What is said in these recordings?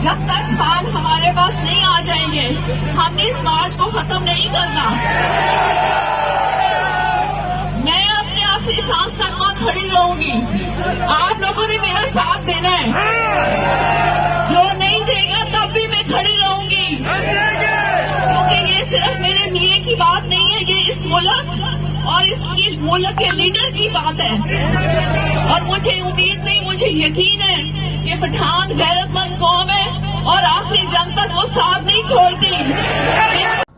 जब तक खान हमारे पास नहीं आ जाएंगे हमने इस मार्च को खत्म नहीं करना। मैं अपने आखिरी सांस तक वहां खड़ी रहूंगी। आप लोगों ने मेरा साथ देना है, जो नहीं देगा तब भी मैं खड़ी रहूंगी, क्योंकि ये सिर्फ मेरे मीरे की बात नहीं है, ये इस मुल्क और इसकी मुल्क के लीडर की बात है। और मुझे उम्मीद नहीं, मुझे यकीन है कि पठान गैरतमंद कौम है और आखिरी जंग तक वो साथ नहीं छोड़ती।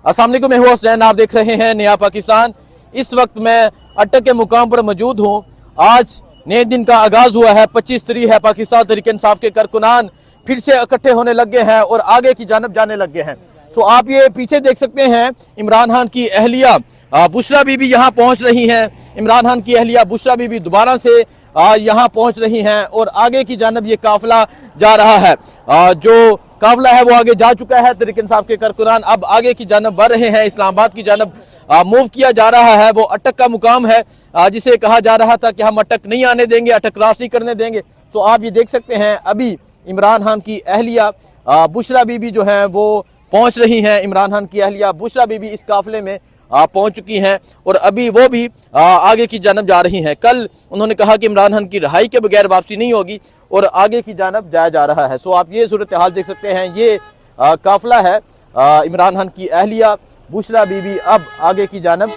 अस्सलाम वालेकुम, मैं हूं हुसैन, आप देख रहे हैं नया पाकिस्तान। इस वक्त मैं अटक के मुकाम पर मौजूद हूं। आज नए दिन का आगाज हुआ है, 25 तारीख है। पाकिस्तान तहरीक इंसाफ के कारकुनान फिर से इकट्ठे होने लग गए हैं और आगे की जानब जाने लग गए हैं। तो आप ये पीछे देख सकते हैं, इमरान खान की अहलिया बुशरा बीबी यहाँ पहुँच रही हैं। इमरान खान की अहलिया बुशरा बीबी दोबारा से यहाँ पहुँच रही हैं और आगे की जानब ये काफिला जा रहा है। जो काफिला है वो आगे जा चुका है। तहरीक इंसाफ के कारकुनान अब आगे की जानब बढ़ रहे हैं, इस्लामाबाद की जानब मूव किया जा रहा है। वो अटक का मुकाम है जिसे कहा जा रहा था कि हम अटक नहीं आने देंगे, अटक क्रॉस नहीं करने देंगे। तो आप ये देख सकते हैं, अभी इमरान खान की अहलिया बुशरा बीबी जो है वो पहुंच रही हैं। इमरान खान की अहलिया बुशरा बीबी इस काफिले में पहुंच चुकी हैं और अभी वो भी आगे की जानब जा रही हैं। कल उन्होंने कहा कि इमरान खान की रिहाई के बगैर वापसी नहीं होगी और आगे की जानब जाया जा रहा है। सो आप ये सूरत हाल देख सकते हैं, ये काफिला है इमरान खान की अहलिया बुशरा बीबी अब आगे की जानब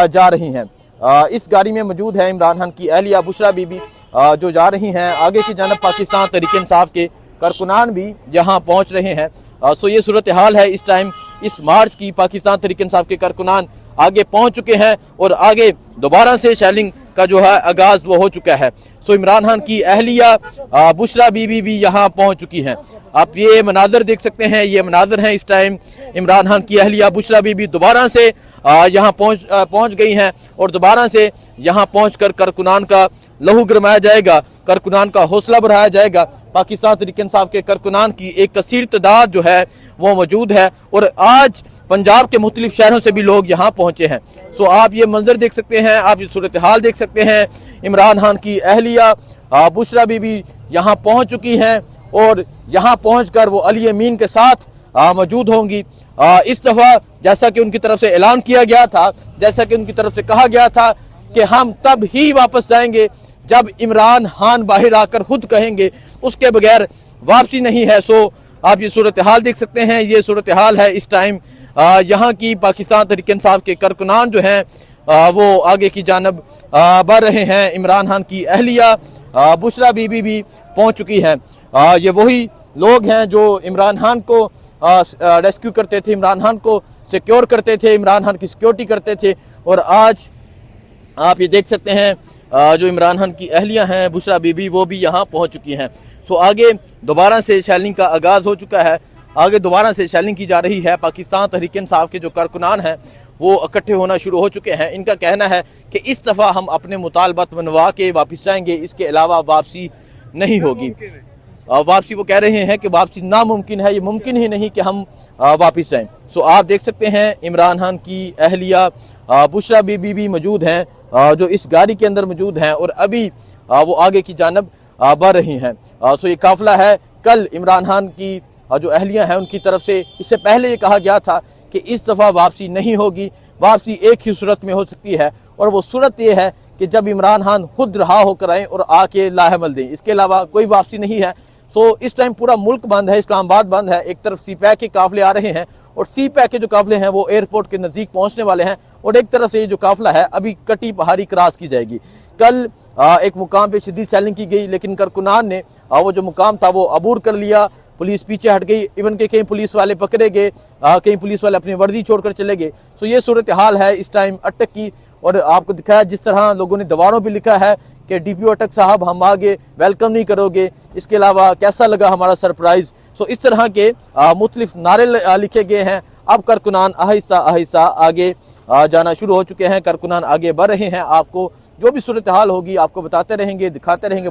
जा रही हैं। इस गाड़ी में मौजूद है इमरान खान की अहलिया बुशरा बीबी जो जा रही हैं आगे की जानब। पाकिस्तान तहरीक इंसाफ के कारकुनान भी यहाँ पहुँच रहे हैं। सो ये सूरत हाल है इस टाइम इस मार्च की। पाकिस्तान तहरीक इंसाफ के कारकुनान आगे पहुँच चुके हैं और आगे दोबारा से शेलिंग का जो है आगाज वो हो चुका है। सो इमरान खान की अहलिया बुशरा बीबी भी यहाँ पहुँच चुकी हैं। आप ये मनाजर देख सकते हैं, ये मनाजर हैं इस टाइम। इमरान खान की अहलिया बुशरा बीबी दोबारा से यहाँ पहुँच गई हैं और दोबारा से यहाँ पहुँच कर कारकुनान का लहू गरमाया जाएगा, कारकुनान का हौसला बढ़ाया जाएगा। पाकिस्तान तहरीक इंसाफ के कारकुनान की एक कसीर तादाद जो है वो मौजूद है और आज पंजाब के मुख्तलिफ शहरों से भी लोग यहाँ पहुँचे हैं। सो आप ये मंजर देख सकते हैं, आप ये सूरत हाल देख सकते हैं। इमरान खान की अहलिया बुशरा बीबी यहाँ पहुँच चुकी हैं और यहाँ पहुँचकर वो अली अमीन के साथ मौजूद होंगी। इस दफ़ा जैसा कि उनकी तरफ से ऐलान किया गया था, जैसा कि उनकी तरफ से कहा गया था कि हम तब ही वापस जाएंगे जब इमरान खान बाहर आकर खुद कहेंगे, उसके बगैर वापसी नहीं है। सो आप ये सूरत हाल देख सकते हैं, ये सूरत हाल है इस टाइम यहाँ की। पाकिस्तान तहरीक इंसाफ के कारकुनान जो हैं वो आगे की जानब बढ़ रहे हैं। इमरान खान की अहलिया बुशरा बीबी भी पहुँच चुकी है। ये वही लोग हैं जो इमरान खान को रेस्क्यू करते थे, इमरान खान को सिक्योर करते थे, इमरान खान की सिक्योरिटी करते थे। और आज आप ये देख सकते हैं जो इमरान खान की अहलिया हैं बुशरा बीबी वो भी यहाँ पहुँच चुकी हैं। सो आगे दोबारा से शेलिंग का आगाज़ हो चुका है, आगे दोबारा से शेलिंग की जा रही है। पाकिस्तान तहरीक इंसाफ के जो कारकुनान हैं वो इकट्ठे होना शुरू हो चुके हैं। इनका कहना है कि इस दफ़ा हम अपने मुतालबात मनवा के वापस जाएंगे, इसके अलावा वापसी नहीं होगी। वापसी वो कह रहे हैं कि वापसी नामुमकिन है, ये मुमकिन ही नहीं कि हम वापस जाएं। सो आप देख सकते हैं इमरान खान की अहलिया बुशरा बीबी भी मौजूद हैं जो इस गाड़ी के अंदर मौजूद हैं और अभी वो आगे की जानब बढ़ रही हैं। सो ये काफिला है। कल इमरान खान की जो अहलिया हैं उनकी तरफ से इससे पहले ये कहा गया था कि इस दफ़ा वापसी नहीं होगी, वापसी एक ही सूरत में हो सकती है और वो सूरत ये है कि जब इमरान खान खुद रहा होकर आएँ और आके लाहमल दें, इसके अलावा कोई वापसी नहीं है। सो इस टाइम पूरा मुल्क बंद है, इस्लामाबाद बंद है। एक तरफ सी पैक के काफिले आ रहे हैं और सी पैक के जो काफिले हैं वो एयरपोर्ट के नज़दीक पहुंचने वाले हैं और एक तरफ से ये जो काफिला है अभी कटी पहाड़ी क्रॉस की जाएगी। कल एक मुकाम पे शदीद सेलिंग की गई, लेकिन कारकुनान ने वो जो मुकाम था वो अबूर कर लिया, पुलिस पीछे हट गई, इवन के कई पुलिस वाले पकड़े गए, कई पुलिस वाले अपनी वर्दी छोड़कर चले गए। सो ये सूरत हाल है इस टाइम अटक की। और आपको दिखाया जिस तरह लोगों ने दीवारों पे लिखा है कि डीपीओ अटक साहब हम आगे वेलकम नहीं करोगे, इसके अलावा कैसा लगा हमारा सरप्राइज। सो इस तरह के मुख्तलिफ नारे लिखे गए हैं। अब कारकुनान आहिस्ता आहिस्ता आगे जाना शुरू हो चुके हैं, कारकुनान आगे बढ़ रहे हैं। आपको जो भी सूरत हाल होगी आपको बताते रहेंगे, दिखाते रहेंगे।